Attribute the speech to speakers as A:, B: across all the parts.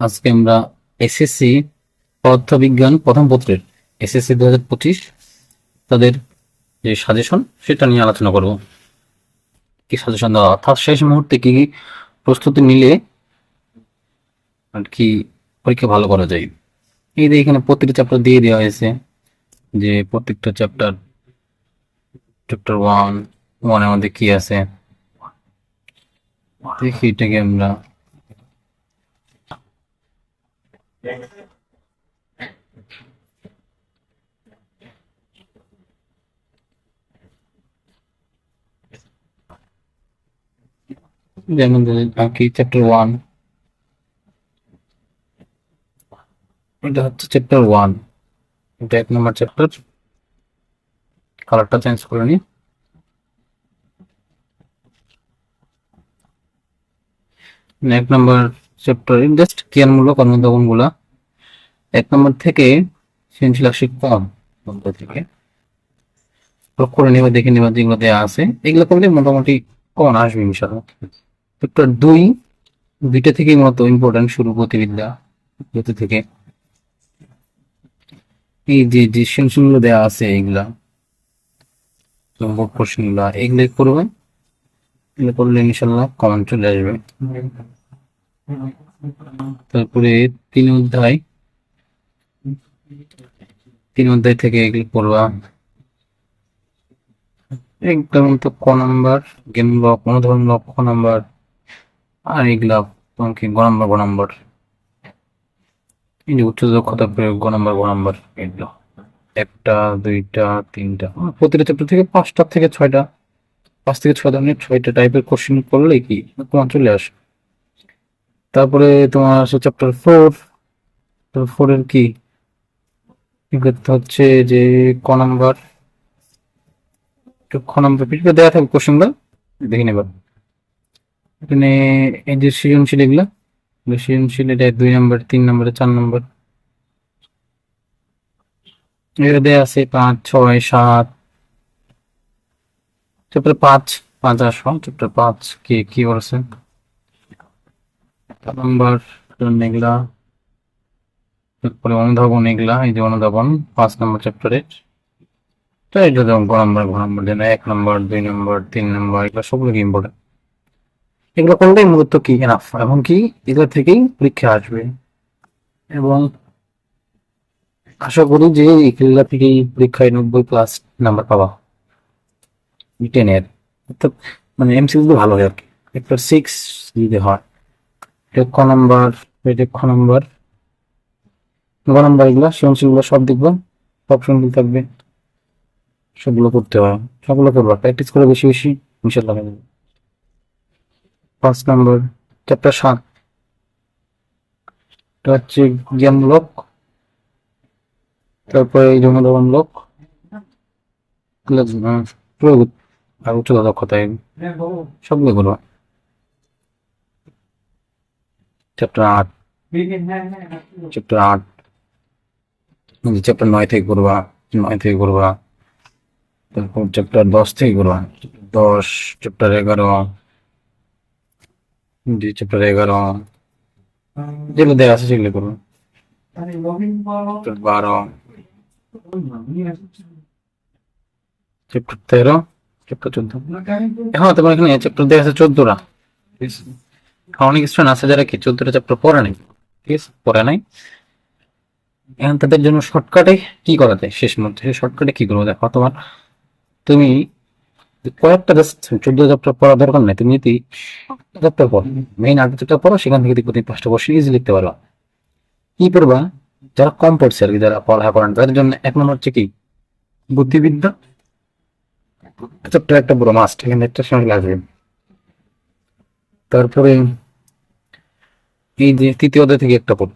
A: আজকে আমরা এসএসসি পদার্থবিজ্ঞান প্রথম পত্রের এসএসসি 2025 তাদের যে সাজেশন সেটা নিয়ে আলোচনা করব। কি সাজেশন দেওয়া অর্থাৎ শেষ মুহূর্তে কি কি প্রস্তুতি নিলে আর কি পরীক্ষা ভালো করা যায়। এই যে এখানে প্রত্যেকটা চ্যাপ্টার দিয়ে দেওয়া হয়েছে, যে প্রত্যেকটা চ্যাপ্টার চ্যাপ্টার ওয়ানের মধ্যে কি আছে দেখি এটাকে আমরা যেমন কি চ্যাপ্টার 1, এটা হচ্ছে চ্যাপ্টার 1, এটা 1 নম্বর চ্যাপ্টার। কালারটা চেঞ্জ করে নি। এক নম্বর চ্যাপ্টার জাস্ট জ্ঞানমূলক অনুধাবন গুলা 1 নম্বর থেকে সৃজনশীল আসে কম মধ্যে থেকে করে নেবা, দেখে নেবা যেগুলো দেওয়া আছে এগুলো করলে মোটামুটি কমন আসবে ইনশাআল্লাহ। চ্যাপ্টার 2 থেকে মূলত ইম্পর্টেন্ট শুরু গতিবিদ্যা গতি থেকে এই যে সৃজনশীল দেওয়া আছে এইগুলা বোর্ড কোশ্চেন গুলা এগুলো করবে, এগুলো করলে ইনশাআল্লাহ কমন চলে আসবে। তারপরে 3 অধ্যায় থেকে এগুলো পড়বা একদম। তো ক নাম্বার জ্ঞানমূলক অনুধাবনমূলক ক নাম্বার, আর এগুলা তোমার কি গ নাম্বার এই যে উচ্চ দক্ষতা প্রয়োগ গ নাম্বার এগুলো 1টা 2টা 3টা প্রতিটা চ্যাপ্টার থেকে 5টা থেকে 6টা 5 থেকে 6 ধরনের 6টা টাইপের কোশ্চেন করলে কি তোমার চলে আসে। তারপরে তোমার আছে চ্যাপ্টার 4 এর কি এগুলো হচ্ছে যে ক নাম্বার পিছনে দেওয়া থাকবে কোশ্চেনগুলো দেখে নেবার। এখানে এই যে সৃজনশীল এগুলা সৃজনশীল এটা 2 নাম্বার 3 নাম্বারে 4 নাম্বার এটা দেওয়া আছে 5 6 7। চ্যাপ্টার 5 আসো চ্যাপ্টার 5 কি কি বলছে 4 নাম্বার এগুলা। তারপরে অনুধাবন এগুলা এই যে অনুধাবন 5 নাম্বার চ্যাপ্টারের। তো এটা যেমন গ নাম্বার যেন 1 নাম্বার 2 নাম্বার 3 নাম্বার এগুলো সবগুলো কি ইম্পর্টেন্ট। এগুলো করলেই মূলত কি এনাফ এবং কি এগুলো থেকেই পরীক্ষা আসবে। এবং আশা করি যে এগুলা থেকেই পরীক্ষায় 90+ নাম্বার পাবা টেনের, অর্থাৎ মানে এমসিকিউ ভালো হয় আর কি। একটা 6 যদি হয় এটা ক নাম্বার, এটা গ নাম্বার এগুলা সৃজনশীলগুলো সব দেখবা, সব সৃজনশীল থাকবে, সবগুলো করতে হয়, সবগুলো করবা প্র্যাকটিস করে বেশি বেশি ইনশাল্লাহ হয়ে যাবে। 5 নাম্বার চ্যাপ্টার 7 এটা হচ্ছে জ্ঞানমূলক, তারপরে এই জনগণমূলক প্রয়োগ আর উচ্চ দক্ষতা সবগুলো করবা। চ্যাপ্টার 8 চ্যাপ্টার 9 থেকে করবা, 9 থেকে করবা। তারপর চ্যাপ্টার 10 থেকে করবা, 10 চ্যাপ্টার 11 চ্যাপ্টার 11 যেগুলো দেওয়া আছে সেগুলো করবা। চ্যাপ্টার 12 চ্যাপ্টার 13 চ্যাপ্টার 14 এখন তোমার এখানে চ্যাপ্টার দেওয়া আছে 14টা। ঠিক আছে, অনেক স্টুডেন্ট আছে যারা কি 14টা চ্যাপ্টার পড়ে নাই, ঠিক আছে পড়ে নাই। এখন তাদের জন্য শর্টকাটে কি করা যায় শেষ মধ্যে, শর্টকাটে কি করবো দেখো তোমার তুমি কয়েকটা জাস্ট 14 চ্যাপ্টার পড়া দরকার নাই, তুমি যদি চ্যাপ্টার পড়ো মেইন 8 চ্যাপ্টার পড়ো সেখান থেকে প্রতি 5টা কোশ্চেন ইজি লিখতে পারবা। কি পড়বা যারা কম পড়ছে আর কি, যারা পড়ালেখা করেন তাদের জন্য 1 নম্বর হচ্ছে কি বুদ্ধিবিদ্যা চ্যাপ্টার একটা পুরো মাস্ট, এখানে একটা সময় লাগবে। তারপরে এই যে 3য় অধ্যায় থেকে একটা পড়ো,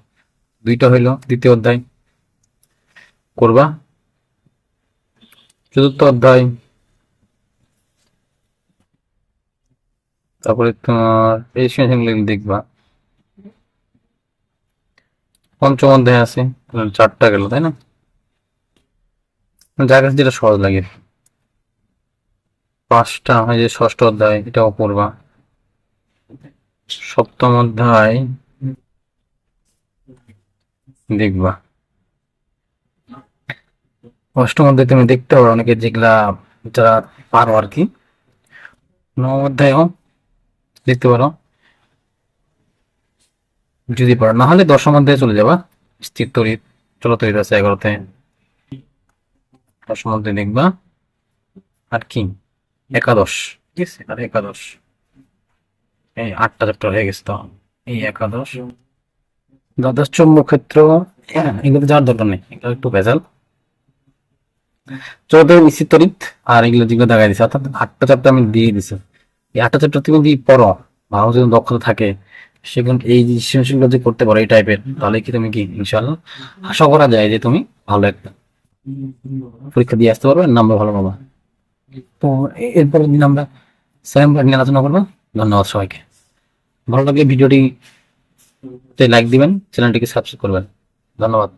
A: 2টা হইলো 2য় অধ্যায় করবা। 4র্থ অধ্যায়, তারপরে তোমার এই সেশনগুলো দেখবা। 5ম অধ্যায় আছে 4টা গেল তাই না, যার কাছে যেটা সহজ লাগে। 5টা হয় যে 6ষ্ঠ অধ্যায় এটাও পড়বা। 7ম অধ্যায় দেখবা। অষ্টম অধ্যায় তুমি দেখতে পারো অনেকে যেগুলা যারা পারো আর কি, নবম অধ্যায়ও দেখতে পারো যদি পারো, না হলে দশম অধ্যায়ে চলে যাবা। স্থির তড়িৎ, চলো তড়িৎ আছে 11তে, দশম অধ্যায় দেখবা। আর কি একাদশ, ঠিক আছে, আর একাদশ, এই 8টা চ্যাপ্টার হয়ে গেছে তো। এই একাদশ, দ্বাদশ চৌম্বক ক্ষেত্র, হ্যাঁ এগুলো যাওয়ার দরকার নেই, এগুলো একটু ভেজাল। চৌদ্দ নিশ্চিত তড়িৎ, আর এগুলো যেগুলো দেখাই দিচ্ছে, অর্থাৎ 8টা চ্যাপ্টার আমি দিয়ে দিছি। এই 8টা চ্যাপ্টার তুমি যদি পড়ো, ভালো যদি দক্ষতা থাকে, সেগুলো এই যে সৃজনশীলগুলো যে করতে পারো এই টাইপের, তাহলে কি তুমি কি ইনশাল্লাহ আশা করা যায় যে তুমি ভালো একটা পরীক্ষা দিয়ে আসতে পারবে, নাম্বার ভালো পাবা। তো এরপরের দিন আমরা সেকেন্ড পার্ট নিয়ে আলোচনা করবো। ধন্যবাদ সবাইকে। ভালো লাগলে ভিডিওটি লাইক দিবেন, চ্যানেলটিকে সাবস্ক্রাইব করবেন। ধন্যবাদ।